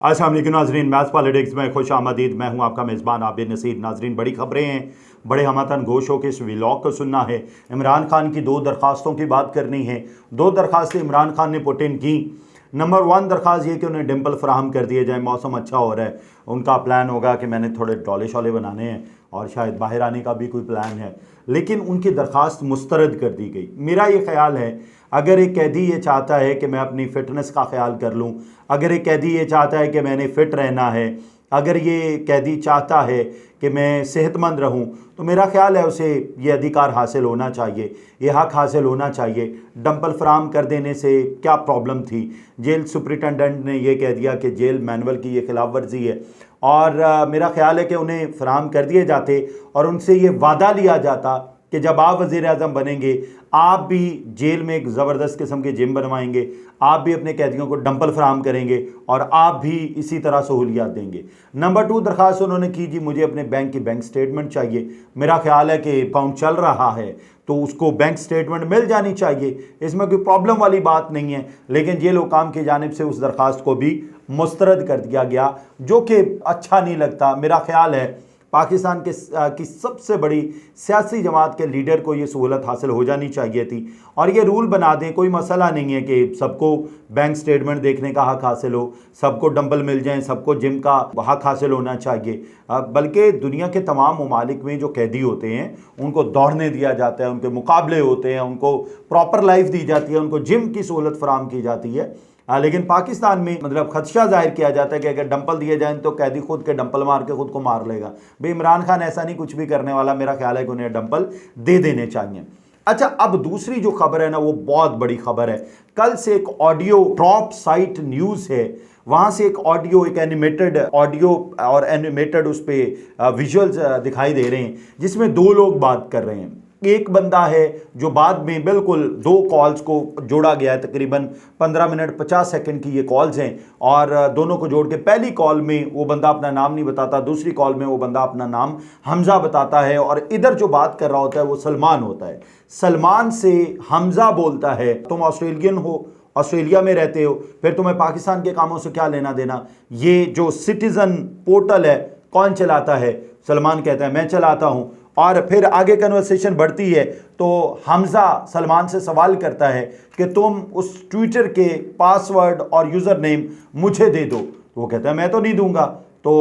अस्सलाम वालेकुम नाजरीन, मैथ्स पॉलिटिक्स में खुश आमदीद। मैं हूं आपका मेज़बान आबिद नसीर। नाजरीन, बड़ी खबरें हैं, बड़े हमतन गोश हो के इस व्लॉग को सुनना है। इमरान खान की 2 दरख्वास्तों की बात करनी है। 2 दरख्वास्तें इमरान खान ने पुट इन की। नंबर 1 दरख्वास्त ये कि उन्हें डिम्पल फराहम कर दिए जाए। मौसम अच्छा हो रहा है, उनका प्लान होगा कि मैंने थोड़े डोले शोले बनाने हैं और शायद बाहर आने का भी कोई प्लान है, लेकिन उनकी दरख्वास्त मुस्तरद कर दी गई। मेरा ये ख्याल है, अगर एक कैदी ये चाहता है कि मैं अपनी फ़िटनेस का ख्याल कर लूँ, अगर एक कैदी ये चाहता है कि मैंने फ़िट रहना है, अगर ये कैदी चाहता है कि मैं सेहतमंद रहूं, तो मेरा ख्याल है उसे ये अधिकार हासिल होना चाहिए, ये हक़ हासिल होना चाहिए। डंपल फराहम कर देने से क्या प्रॉब्लम थी? जेल सुपरिटेंडेंट ने यह कह दिया कि जेल मैनुअल की ये खिलाफ वर्जी है, और मेरा ख्याल है कि उन्हें फराहम कर दिए जाते और उनसे ये वादा लिया जाता कि जब आप वज़ीर आज़म बनेंगे, आप भी जेल में एक ज़बरदस्त किस्म के जिम बनवाएंगे, आप भी अपने कैदियों को डंपल फराहम करेंगे और आप भी इसी तरह सहूलियात देंगे। नंबर 2 दरख्वास्त उन्होंने की, जी मुझे अपने बैंक की बैंक स्टेटमेंट चाहिए। मेरा ख्याल है कि अकाउंट चल रहा है तो उसको बैंक स्टेटमेंट मिल जानी चाहिए, इसमें कोई प्रॉब्लम वाली बात नहीं है। लेकिन जेल हुकाम की जानिब से उस दरख्वास्त को भी मुस्तरद कर दिया गया, जो कि अच्छा नहीं लगता। मेरा ख्याल है पाकिस्तान की सबसे बड़ी सियासी जमात के लीडर को ये सहूलत हासिल हो जानी चाहिए थी, और ये रूल बना दें। कोई मसला नहीं है कि सबको बैंक स्टेटमेंट देखने का हक़ हासिल हो, सबको डंबल मिल जाएं, सबको जिम का हक़ हासिल होना चाहिए। बल्कि दुनिया के तमाम ममालिक में जो कैदी होते हैं उनको दौड़ने दिया जाता है, उनके मुकाबले होते हैं, उनको प्रॉपर लाइफ दी जाती है, उनको जिम की सहूलत फराहम की जाती है। लेकिन पाकिस्तान में मतलब खदशा जाहिर किया जाता है कि अगर डंपल दिए जाएं तो कैदी खुद के डंपल मार के खुद को मार लेगा। भाई, इमरान खान ऐसा नहीं कुछ भी करने वाला। मेरा ख्याल है कि उन्हें डंपल दे देने चाहिए। अच्छा, अब दूसरी जो खबर है ना, वो बहुत बड़ी खबर है। कल से एक ऑडियो ड्रॉप साइट न्यूज़ है, वहाँ से एक ऑडियो, एक एनिमेटेड ऑडियो और एनिमेटेड उस पर विजुअल्स दिखाई दे रहे हैं, जिसमें 2 लोग बात कर रहे हैं। एक बंदा है जो बाद में बिल्कुल 2 कॉल्स को जोड़ा गया है, तकरीबन 15 मिनट 50 सेकंड की ये कॉल्स हैं, और दोनों को जोड़ के पहली कॉल में वो बंदा अपना नाम नहीं बताता, दूसरी कॉल में वो बंदा अपना नाम हमज़ा बताता है, और इधर जो बात कर रहा होता है वो सलमान होता है। सलमान से हमज़ा बोलता है, तुम ऑस्ट्रेलियन हो, ऑस्ट्रेलिया में रहते हो, फिर तुम्हें पाकिस्तान के कामों से क्या लेना देना? ये जो सिटीज़न पोर्टल है कौन चलाता है? सलमान कहता है मैं चलाता हूँ। और फिर आगे कन्वर्सेशन बढ़ती है तो हमज़ा सलमान से सवाल करता है कि तुम उस ट्विटर के पासवर्ड और यूज़र नेम मुझे दे दो। तो वो कहता है मैं तो नहीं दूंगा। तो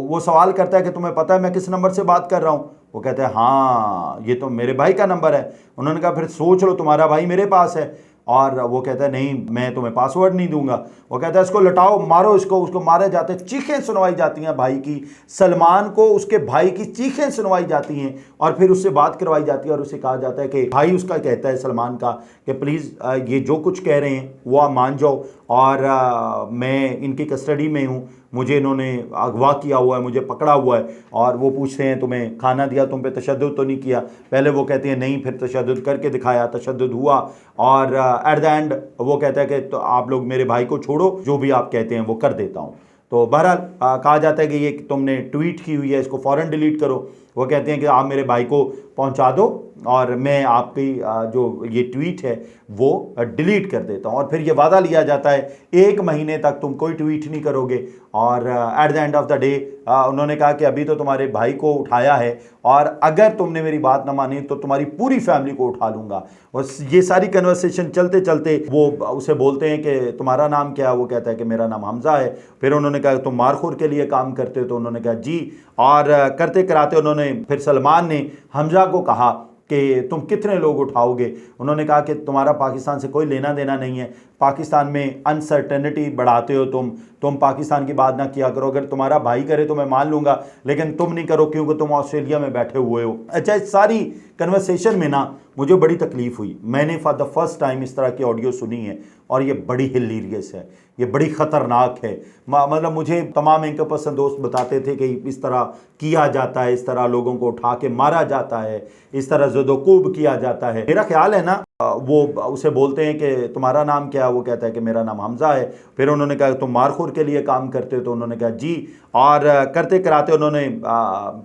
वो सवाल करता है कि तुम्हें पता है मैं किस नंबर से बात कर रहा हूँ? वो कहता है हाँ, ये तो मेरे भाई का नंबर है। उन्होंने कहा फिर सोच लो, तुम्हारा भाई मेरे पास है। और वो कहता है नहीं, मैं तुम्हें पासवर्ड नहीं दूंगा। वो कहता है इसको लटाओ, मारो इसको। उसको मारे जाते हैं, चीखें सुनवाई जाती हैं भाई की। सलमान को उसके भाई की चीखें सुनवाई जाती हैं और फिर उससे बात करवाई जाती है, और उसे कहा जाता है कि भाई उसका कहता है सलमान का कि प्लीज़ ये जो कुछ कह रहे हैं वो आप मान जाओ, और मैं इनकी कस्टडी में हूँ, मुझे इन्होंने अगवा किया हुआ है, मुझे पकड़ा हुआ है। और वो पूछते हैं तुम्हें खाना दिया, तुम पे तशद्दुद तो नहीं किया? पहले वो कहते हैं नहीं, फिर तशद्दुद करके दिखाया, तशद्दुद हुआ, और एट द एंड वो कहता है कि तो आप लोग मेरे भाई को छोड़ो, जो भी आप कहते हैं वो कर देता हूँ। तो बहरहाल कहा जाता है कि ये तुमने ट्वीट की हुई है, इसको फ़ौरन डिलीट करो। वो कहते हैं कि आप मेरे भाई को पहुंचा दो और मैं आपकी जो ये ट्वीट है वो डिलीट कर देता हूं। और फिर ये वादा लिया जाता है 1 महीने तक तुम कोई ट्वीट नहीं करोगे। और at the end of the day उन्होंने कहा कि अभी तो तुम्हारे भाई को उठाया है, और अगर तुमने मेरी बात ना मानी तो तुम्हारी पूरी फैमिली को उठा लूँगा। और ये सारी कन्वर्सेशन चलते चलते वो उसे बोलते हैं कि तुम्हारा नाम क्या है? वो कहता है कि मेरा नाम हमज़ा है। फिर उन्होंने कहा तुम मारखोर के लिए काम करते हो? तो उन्होंने कहा जी। और करते कराते उन्होंने फिर सलमान ने हमज़ा को कहा कि तुम कितने लोग उठाओगे? उन्होंने कहा कि तुम्हारा पाकिस्तान से कोई लेना देना नहीं है, पाकिस्तान में अनसर्टेनिटी बढ़ाते हो तुम पाकिस्तान की बात ना किया करो। अगर तुम्हारा भाई करे तो मैं मान लूँगा, लेकिन तुम नहीं करो क्योंकि तुम ऑस्ट्रेलिया में बैठे हुए हो। अच्छा, इस सारी कन्वर्सेशन में ना मुझे बड़ी तकलीफ़ हुई। मैंने फॉर द फर्स्ट टाइम इस तरह की ऑडियो सुनी है, और ये बड़ी हिलेरियस है, ये बड़ी ख़तरनाक है। मतलब मुझे तमाम एंकर पर्सन दोस्त बताते थे कि इस तरह किया जाता है, इस तरह लोगों को उठा के मारा जाता है, इस तरह ज़दोकूब किया जाता है। मेरा ख्याल है ना, वो उसे बोलते हैं कि तुम्हारा नाम क्या है? वो कहता है कि मेरा नाम हमज़ा है। फिर उन्होंने कहा तुम मारखोर के लिए काम करते हो? तो उन्होंने कहा जी। और करते कराते उन्होंने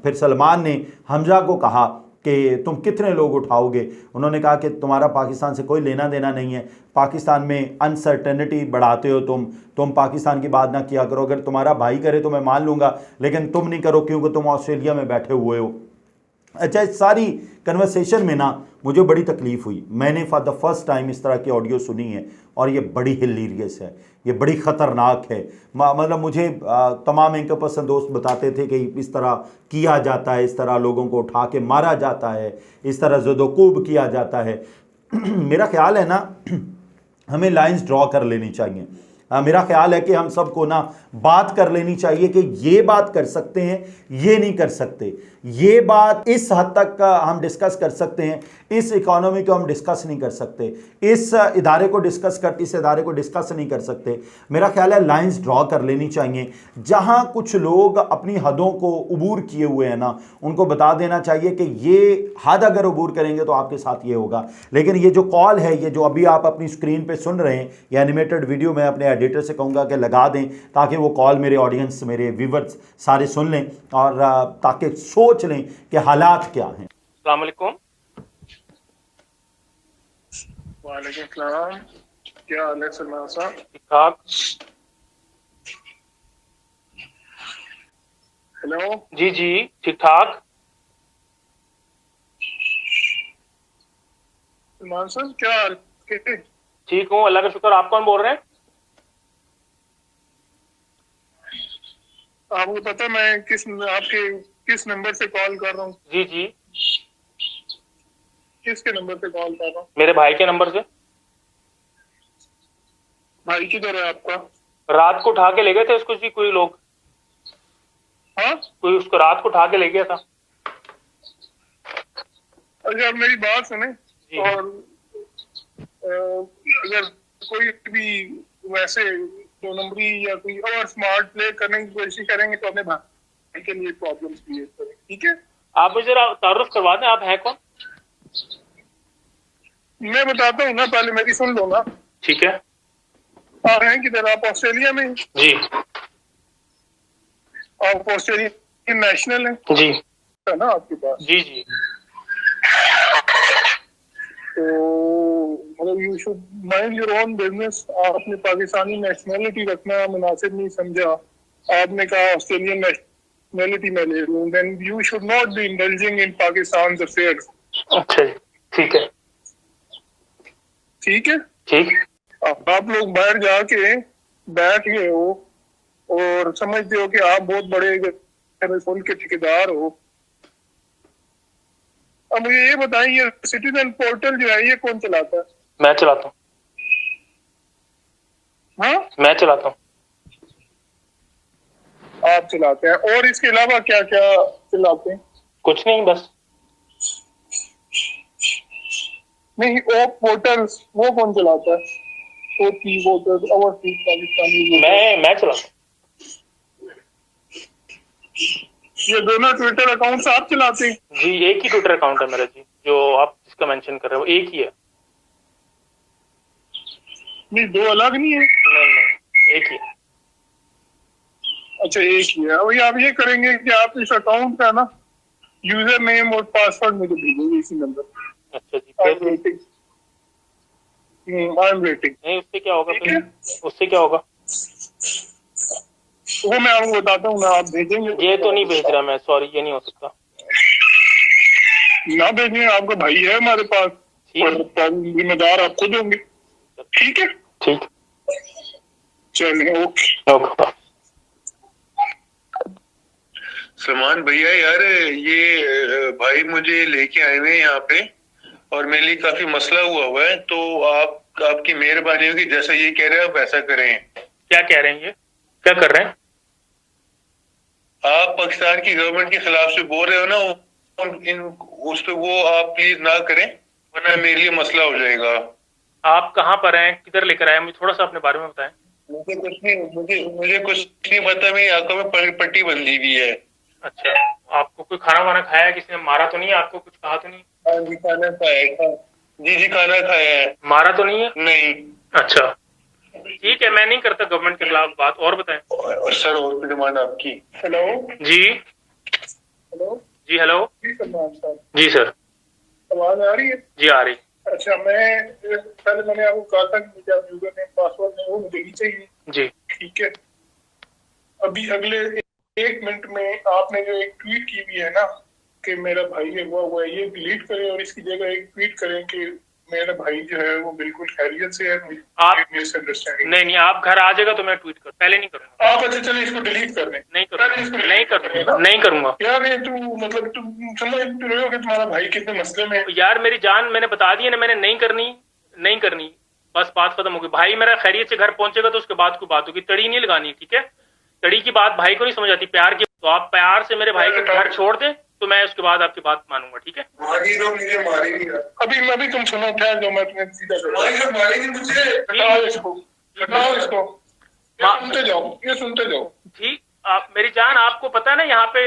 फिर सलमान ने हमज़ा को कहा कि तुम कितने लोग उठाओगे। उन्होंने कहा कि तुम्हारा पाकिस्तान से कोई लेना देना नहीं है, पाकिस्तान में अनसर्टेनिटी बढ़ाते हो तुम पाकिस्तान की बात ना किया करो, अगर तुम्हारा भाई करे तो मैं मान लूँगा, लेकिन तुम नहीं करो क्योंकि तुम ऑस्ट्रेलिया में बैठे हुए हो। अच्छा, इस सारी कन्वर्सेशन में ना मुझे बड़ी तकलीफ़ हुई। मैंने फॉर द फर्स्ट टाइम इस तरह की ऑडियो सुनी है और ये बड़ी हिलेरियस है, ये बड़ी ख़तरनाक है। मतलब मुझे तमाम एंकर पर्सन दोस्त बताते थे कि इस तरह किया जाता है, इस तरह लोगों को उठा के मारा जाता है, इस तरह ज़दोकूब किया जाता है। मेरा ख्याल है ना, हमें लाइंस ड्रॉ कर लेनी चाहिए। मेरा ख्याल है कि हम सबको ना बात कर लेनी चाहिए कि ये बात कर सकते हैं, ये नहीं कर सकते। ये बात इस हद तक हम डिस्कस कर सकते हैं, इस इकोनॉमी को हम डिस्कस नहीं कर सकते, इस इदारे को डिस्कस कर इस इदारे को डिस्कस नहीं कर सकते। मेरा ख्याल है लाइंस ड्रॉ कर लेनी चाहिए। जहां कुछ लोग अपनी हदों को उबूर किए हुए हैं ना, उनको बता देना चाहिए कि ये हद अगर उबूर करेंगे तो आपके साथ ये होगा। लेकिन ये जो कॉल है, ये जो अभी आप अपनी स्क्रीन पे सुन रहे हैं, ये एनिमेटेड वीडियो मैं अपने एडिटर से कहूँगा कि लगा दें ताकि वो कॉल मेरे ऑडियंस, मेरे व्यूवर्स सारे सुन लें और ताकि सोच लें कि हालात क्या हैं। अस्सलाम वालेकुम। वालेकुम सलाम, क्या हाल है सलमान साहब? ठीक ठाक। हेलो जी जी ठीक ठाक। सलमान साहब, क्या हाल? कैसे? ठीक हूँ, अल्लाह का शुक्र। आप कौन बोल रहे हैं? आपको पता है मैं आपके किस नंबर से कॉल कर रहा हूँ? जी जी, किसके नंबर से कॉल कर रहा हूँ? मेरे भाई के नंबर से। भाई किधर है आपका? रात को उठा के ले गए थे उसको जी कोई लोग। हाँ, कोई उसको रात को उठा के ले गया था। अगर मेरी बात सुने, जी। और अगर कोई भी वैसे दो नंबरी या कोई और स्मार्ट प्ले करने की कोशिश करेंगे तो अपने भाई के लिए प्रॉब्लम क्रिएट करें, ठीक है? आप मुझे जरा तारुफ करवा दें, आप हैं कौन? मैं बताता हूँ ना, पहले मेरी सुन लो ना। ठीक है। आप हैं किधर? आप ऑस्ट्रेलिया में? जी आप ऑस्ट्रेलिया नेशनल है जी ना आपके पास? जी जी। तो मतलब you should mind your own business. आपने पाकिस्तानी नेशनैलिटी रखना मुनासिब नहीं समझा, आपने कहा ऑस्ट्रेलियन नेशनैलिटी में ले लूं, then you should not be indulging in Pakistan affairs. अच्छा जी, ठीक है। ठीक है? ठीक। आप लोग बाहर जाके बैठ गए हो और समझते हो कि आप बहुत बड़े मुल्क के ठेकेदार हो। अब मुझे ये बताएं, ये सिटीजन पोर्टल जो है ये कौन चलाता है? मैं चलाता हूँ। हाँ, मैं चलाता हूँ। आप चलाते हैं, और इसके अलावा क्या क्या चलाते हैं? कुछ नहीं, बस। नहीं, वो पोर्टल्स वो कौन चलाता है? पोर्टल्स ओवरसीज पाकिस्तानी मैं चलाता हूँ। ये दोनों ट्विटर अकाउंट्स आप चलाते हैं? जी, एक ही ट्विटर अकाउंट है मेरा जी, जो आप जिसका मेंशन कर रहे हो एक ही है। नहीं, दो अलग नहीं है? नहीं, एक ही है। अच्छा, एक ही है। अभी आप ये करेंगे कि आप इस अकाउंट का ना यूजर नेम और पासवर्ड मुझे भेजेंगे इसी नंबर पर। अच्छा जी, आई एम वेटिंग। नहीं, उससे क्या होगा ठीक फिर? है? उससे क्या होगा? वो मैं आपको बताता हूँ ना, आप भेजेंगे? ये तो नहीं भेज रहा मैं, सॉरी, ये नहीं हो सकता। ना भेजिए, आपका भाई है हमारे पास और जिम्मेदार आप खुद होंगे। ठीक है? ठीक। चलिए, ओके ओके। सलमान भैया, यार ये भाई मुझे लेके आए हुए हैं यहाँ पे और मेरे लिए काफी मसला हुआ है, तो आपकी मेहरबानी होगी, जैसा ये कह रहे हैं आप वैसा करें। क्या कह रहे हैं? ये क्या कर रहे हैं? आप पाकिस्तान की गवर्नमेंट के खिलाफ से बोल रहे हो ना, उस पे वो आप प्लीज ना करें, वरना मेरे लिए मसला हो जाएगा। आप कहाँ पर हैं, किधर लेकर आए? मुझे थोड़ा सा अपने बारे में बताएं। मुझे कुछ नहीं पता, मेरी आंखों में पट्टी बंधी हुई है। अच्छा, आपको कोई खाना वाना खाया है? किसी ने मारा तो नहीं है आपको? कुछ कहा तो नहीं? हाँ जी, खाना खाया। जी, खाना खाया है। मारा तो नहीं है? नहीं। अच्छा, ठीक है, मैं नहीं करता गवर्नमेंट के खिलाफ बात। और बताएं। और सर, और भी डिमांड आपकी। हेलो जी हेलो जी हेलो। जी सलमान साहब, जी सर। आवाज आ रही है? जी आ रही। अच्छा, पहले मैंने आपको कहा था कि मुझे आप यूजर नेम पासवर्ड है वो मुझे ही चाहिए। जी ठीक है, अभी अगले 1 मिनट में आपने जो एक ट्वीट की हुई है ना कि मेरा भाई है हुआ है, ये डिलीट करें और इसकी जगह एक ट्वीट करें कि मेरा भाई जो है वो बिल्कुल खैरियत से है। आप मिसअंडरस्टैंडिंग नहीं आप घर आ जाएगा तो मैं ट्वीट कर, पहले नहीं करूंगा। आप अच्छा चलिए इसको डिलीट कर दें। नहीं पहले इसको करूंगा, नहीं delete कर दें करूंगा, ना। नहीं करूंगा। यार ये तू मतलब तुम समझ रहे हो कि तुम्हारा भाई कितने मसले में है? यार मेरी जान, मैंने बता दी है ना, मैंने नहीं करनी, नहीं करनी, बस बात खत्म होगी। भाई मेरा खैरियत से घर पहुंचेगा तो उसके बाद कोई बात होगी, तड़ी नहीं लगानी, ठीक है? तड़ी की बात भाई को नहीं समझ आती, प्यार की। तो आप प्यार से मेरे भाई को घर छोड़ दें तो मैं उसके बाद आपकी बात मानूंगा, ठीक है? अभी तुम सुनो, ठहर जाओ, मैं तुम्हें सीधा हटाओ इसको, हटाओ इसको, ये सुनते जाओ। ठीक, आप मेरी जान, आपको पता है ना यहाँ पे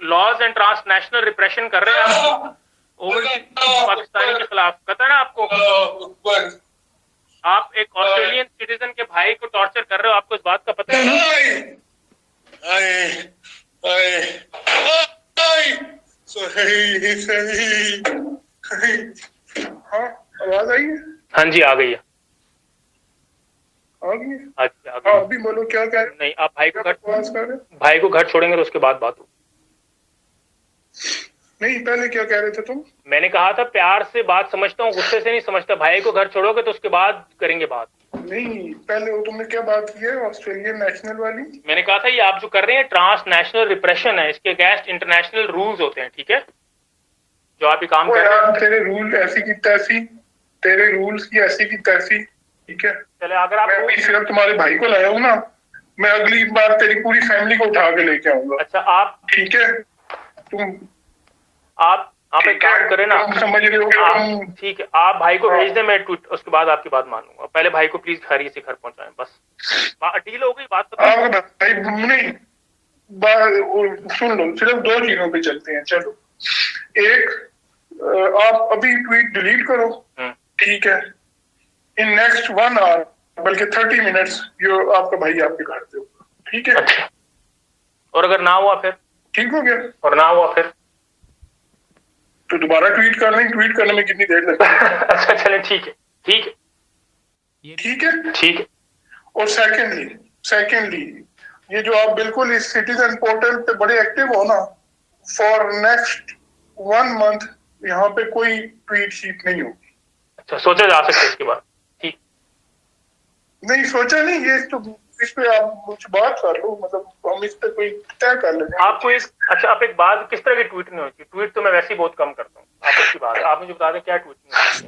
लॉज एंड ट्रांसनेशनल रिप्रेशन कर रहे हैं आप पाकिस्तानी के खिलाफ, पता है ना आपको? आप एक ऑस्ट्रेलियन सिटीजन के भाई को टॉर्चर कर रहे हो, आपको इस बात का पता है ना? हाँ, आवाज आई है? हाँ जी आ गई है। आ गई है? हाँ जी आ हाँ, गई। अभी बोलो क्या कह रहे हो? नहीं, आप आवाज कर रहे हो? भाई को घर छोड़ेंगे तो उसके बाद बात हो। नहीं, पहले क्या कह रहे थे तुम? मैंने कहा था प्यार से बात समझता हूँ, गुस्से से नहीं समझता। भाई को घर छोड़ोगे तो उसके बाद करेंगे बात। नहीं, पहले वो तुमने क्या बात की है ऑस्ट्रेलियन नेशनल वाली? मैंने कहा था ये आप जो कर रहे हैं ट्रांसनेशनल रिप्रेशन है, इसके अगेंस्ट इंटरनेशनल रूल्स होते हैं, ठीक है? जो आप ये काम कर रहे हैं। तेरे रूल ऐसी की तैसी, तेरे रूल्स की ऐसी की तैसी, ठीक है? चले, अगर आप मैं अभी सिर्फ तुम्हारे भाई को लाया हूँ ना, मैं अगली बार तेरी पूरी फैमिली को उठा के लेके आऊंगा। अच्छा, आप ठीक है? तुम आप एक काम करें ना, तुम समझ रहे हो कि तुम ठीक है, आप भाई को भेज दें, मैं ट्वीट उसके बाद आपकी बात मानूंगा। पहले भाई को प्लीज खैरियत से घर पहुंचाएं, बस डील हो गई बात। आपका भाई नहीं, सुन लो, सिर्फ 2 चीजों पे चलते हैं। चलो, एक, आप अभी ट्वीट डिलीट करो, ठीक है? इन नेक्स्ट 1 आवर, बल्कि 30 मिनट्स, जो आपका भाई आपके घर पे होगा, ठीक है? अच्छा, और अगर ना हुआ फिर? ठीक हो गया। और ना हुआ फिर तो दोबारा ट्वीट कर लें। ट्वीट करने में कितनी देर लगती है? अच्छा चले, ठीक है, ठीक है, ठीक है, ठीक है। और सेकेंडली ये जो आप बिल्कुल इस सिटीजन पोर्टल पे बड़े एक्टिव हो ना, फॉर नेक्स्ट 1 मंथ यहाँ पे कोई ट्वीट शीट नहीं होगी। अच्छा, सोचा जा सकता है इसके बाद? ठीक, नहीं सोचा नहीं, ये तो इस पे आप कुछ बात कर लो, मतलब हम इस पे कोई तय कर लेंगे। आपको एक, अच्छा आप एक बात, किस तरह की ट्वीट नहीं होती? ट्वीट तो मैं वैसे ही बहुत कम करता हूँ, आप अच्छी बात है, आप मुझे बता दें क्या ट्वीट नहीं होती?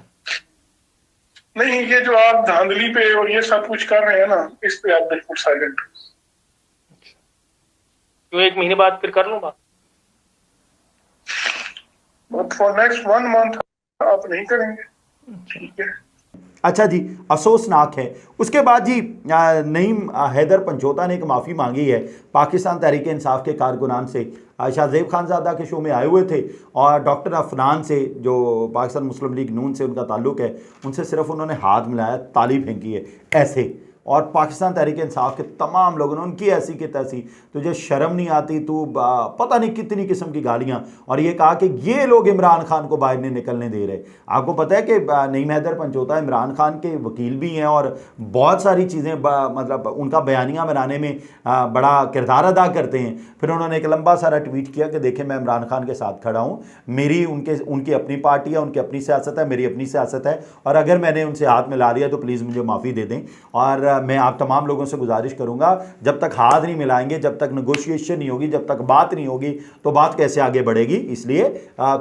नहीं, ये जो आप धांधली पे और ये सब कुछ कर रहे हैं ना, इस पे आप बिल्कुल साइलेंट। क्यों, 1 महीने बाद फिर कर लूँ बात? फॉर नेक्स्ट 1 मंथ आप नहीं करेंगे, ठीक है? अच्छा जी, अफसोसनाक है। उसके बाद जी नईम हैदर पंचोता ने एक माफ़ी मांगी है पाकिस्तान तहरीक इंसाफ के कारकुनान से। शाहजेब खानज़ादा के शो में आए हुए थे और डॉक्टर अफनान से, जो पाकिस्तान मुस्लिम लीग नून से उनका ताल्लुक़ है, उनसे सिर्फ उन्होंने हाथ मिलाया, ताली फेंकी है ऐसे, और पाकिस्तान तहरीक इंसाफ के तमाम लोगों ने उनकी ऐसी की तैसी, तुझे शर्म नहीं आती, तू पता नहीं कितनी किस्म की गालियाँ, और ये कहा कि ये लोग इमरान खान को बाहर नहीं निकलने दे रहे। आपको पता है कि नईम हैदर पंचोता इमरान खान के वकील भी हैं और बहुत सारी चीज़ें मतलब उनका बयानियाँ बनाने में बड़ा किरदार अदा करते हैं। फिर उन्होंने एक लंबा सारा ट्वीट किया कि देखें मैं इमरान खान के साथ खड़ा हूँ, मेरी उनकी अपनी पार्टी है, उनकी अपनी सियासत है, मेरी अपनी सियासत है, और अगर मैंने उनसे हाथ मिला लिया तो प्लीज़ मुझे माफ़ी दे दें। और मैं आप तमाम लोगों से गुजारिश करूंगा, जब तक हाथ नहीं मिलाएंगे, जब तक नेगोशिएशन नहीं होगी, जब तक बात नहीं होगी, तो बात कैसे आगे बढ़ेगी। इसलिए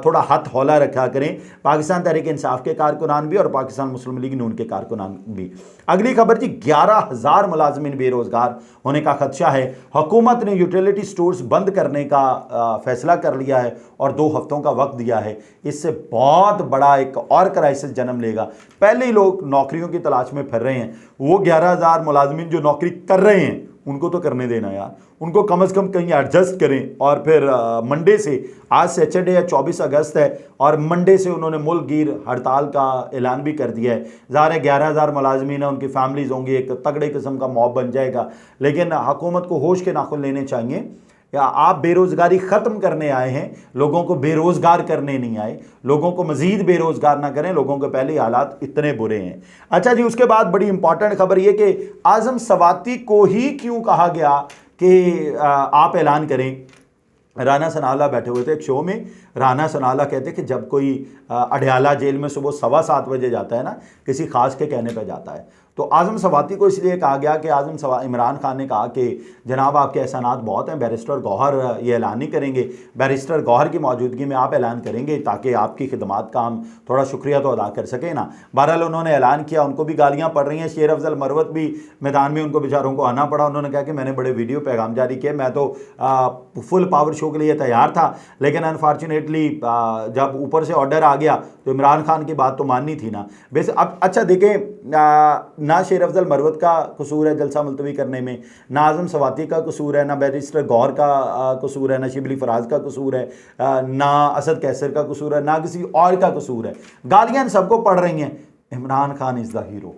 थोड़ा हाथ हौला रखा करें, पाकिस्तान तहरीक इंसाफ के कारकुनान भी और पाकिस्तान मुस्लिम लीग नून के कारकुनान भी। अगली खबर जी, 11,000 मुलाजमीन बेरोजगार होने का खदशा है। हुकूमत ने यूटिलिटी स्टोर्स बंद करने का फैसला कर लिया है और 2 हफ्तों का वक्त दिया है। इससे बहुत बड़ा एक और क्राइसिस जन्म लेगा। पहले ही लोग नौकरियों की तलाश में फिर रहे हैं, वो 11,000 मुलाजमीन जो नौकरी कर रहे हैं उनको तो करने देना यार, उनको कम से कम कहीं एडजस्ट करें। और फिर मंडे से, आज सैटरडे है, 24 अगस्त है, और मंडे से उन्होंने मुल्क गिर हड़ताल का ऐलान भी कर दिया है। ज़ाहिर है 11,000 मुलाजमीन है, उनकी फैमिलीज़ होंगी, एक तगड़े किस्म का मॉब बन जाएगा। लेकिन हुकूमत को होश के नाखुन लेने चाहिए। या आप बेरोज़गारी ख़त्म करने आए हैं, लोगों को बेरोज़गार करने नहीं आए। लोगों को मज़ीद बेरोज़गार ना करें, लोगों के पहले हालात इतने बुरे हैं। अच्छा जी, उसके बाद बड़ी इंपॉर्टेंट खबर ये कि आज़म सवाती को ही क्यों कहा गया कि आप ऐलान करें। राना सनाला बैठे हुए थे एक शो में। राना सनाला कहते कि जब कोई अडयाला जेल में सुबह 7:15 बजे जाता है ना, किसी खास के कहने पे जाता है, तो आज़म सवाती को इसलिए कहा गया कि इमरान खान ने कहा कि जनाब आपके एहसानात बहुत हैं, बैरिस्टर गौहर ये ऐलान नहीं करेंगे, बैरिस्टर गौहर की मौजूदगी में आप ऐलान करेंगे ताकि आपकी खिदमात का हम थोड़ा शुक्रिया तो अदा कर सकें ना। बहरहाल उन्होंने ऐलान किया, उनको भी गालियाँ पड़ रही हैं। शेर अफजल मरवत भी मैदान में, उनको बेचारों को आना पड़ा। उन्होंने कहा कि मैंने बड़े वीडियो पैगाम जारी किए, मैं तो फुल पावर शो के लिए तैयार था, लेकिन अनफॉर्चुनेटली जब ऊपर से ऑर्डर आ गया तो इमरान खान की बात तो माननी थी ना। वैसे अब अच्छा देखें, ना शेर अफजल मरवत का कसूर है जलसा मुलतवी करने में, ना आज़म सवाती का कसूर है, ना बैरिस्टर गौहर का कसूर है, ना शिबली फराज का कसूर है, ना असद कैसर का कसूर है, ना किसी और का कसूर है। गालियाँ सबको पड़ रही हैं। Imran Khan is the hero.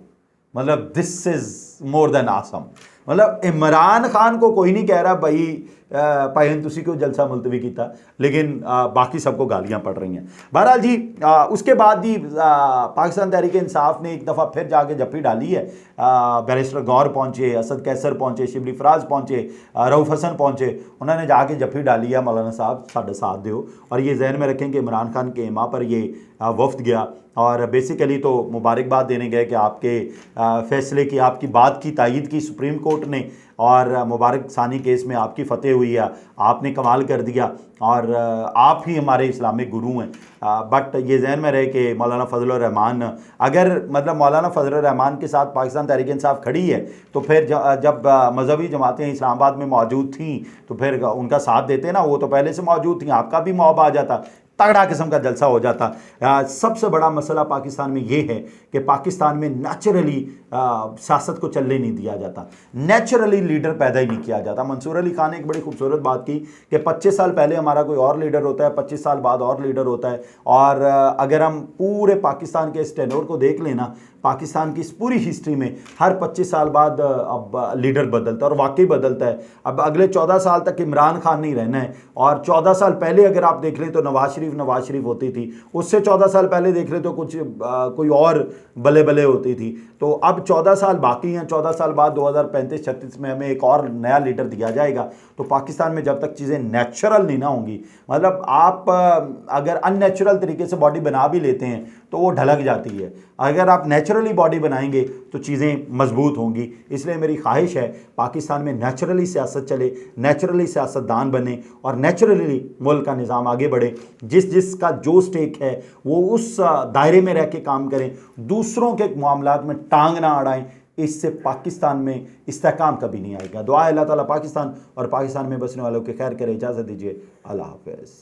मतलब this is more than awesome. मतलब इमरान खान को कोई नहीं कह रहा भाई भाई तुसी क्यों जलसा मुलतवी किया, लेकिन बाकी सबको गालियां पड़ रही हैं। बहरहाल जी, उसके बाद जी पाकिस्तान तहरीक इंसाफ ने एक दफ़ा फिर जाके जप्पी डाली है। बैरिस्टर गौहर पहुंचे, असद कैसर पहुंचे, शिबली फराज पहुंचे, रऊफ हसन पहुंचे, उन्होंने जाके जप्पी डाली है मौलाना साहब साढ़े साथ दो। और ये जहन में रखें कि इमरान खान के इमा पर ये वफ्द गया और बेसिकली तो मुबारकबाद देने गए कि आपके फैसले की, आपकी बात की तायीद की सुप्रीम कोर्ट ने, और मुबारक सानी केस में आपकी फतेह हुई है, आपने कमाल कर दिया और आप ही हमारे इस्लामिक गुरु हैं। बट ये जहन में रहे कि मौलाना फजलुर रहमान, अगर मतलब मौलाना फजलुर रहमान के साथ पाकिस्तान तहरीक इंसाफ खड़ी है तो फिर जब मजहबी जमातें इस्लामाबाद में मौजूद थीं तो फिर उनका साथ देते ना, वो तो पहले से मौजूद थी, आपका भी मौब आ जाता, तगड़ा किस्म का जलसा हो जाता। सबसे बड़ा मसला पाकिस्तान में ये है कि पाकिस्तान में नेचुरली सियासत को चलने नहीं दिया जाता, नेचुरली लीडर पैदा ही नहीं किया जाता। मंसूर अली खान ने एक बड़ी खूबसूरत बात की कि 25 साल पहले हमारा कोई और लीडर होता है, 25 साल बाद और लीडर होता है। और अगर हम पूरे पाकिस्तान के इस टेन्योर को देख लेना, पाकिस्तान की इस पूरी हिस्ट्री में हर 25 साल बाद अब लीडर बदलता है और वाकई बदलता है। अब अगले 14 साल तक इमरान खान नहीं रहना है, और 14 साल पहले अगर आप देख लें तो नवाज शरीफ होती थी, उससे 14 साल पहले देख लें तो कुछ कोई और बले बले होती थी। तो अब 14 साल बाकी हैं, 14 साल बाद 2035-36 में हमें एक और नया लीडर दिया जाएगा। तो पाकिस्तान में जब तक चीज़ें नेचुरल नहीं ना होंगी, मतलब आप अगर अननेचुरल तरीके से बॉडी बना भी लेते हैं तो वो ढलक जाती है। अगर आप नेचुरली बॉडी बनाएंगे तो चीज़ें मजबूत होंगी। इसलिए मेरी ख्वाहिश है पाकिस्तान में नेचुरली सियासत चले, नेचुरली सियासतदान बने और नेचुरली मुल्क का निज़ाम आगे बढ़े। जिसका जो स्टेक है वो उस दायरे में रह के काम करें, दूसरों के मामलात में टांग ना अड़ाएं। इससे पाकिस्तान में इस्तेहकाम कभी नहीं आएगा। दुआ है अल्लाह ताला पाकिस्तान और पाकिस्तान में बसने वालों के खैर करे। इजाज़त दीजिए, अल्लाह हाफ़िज़।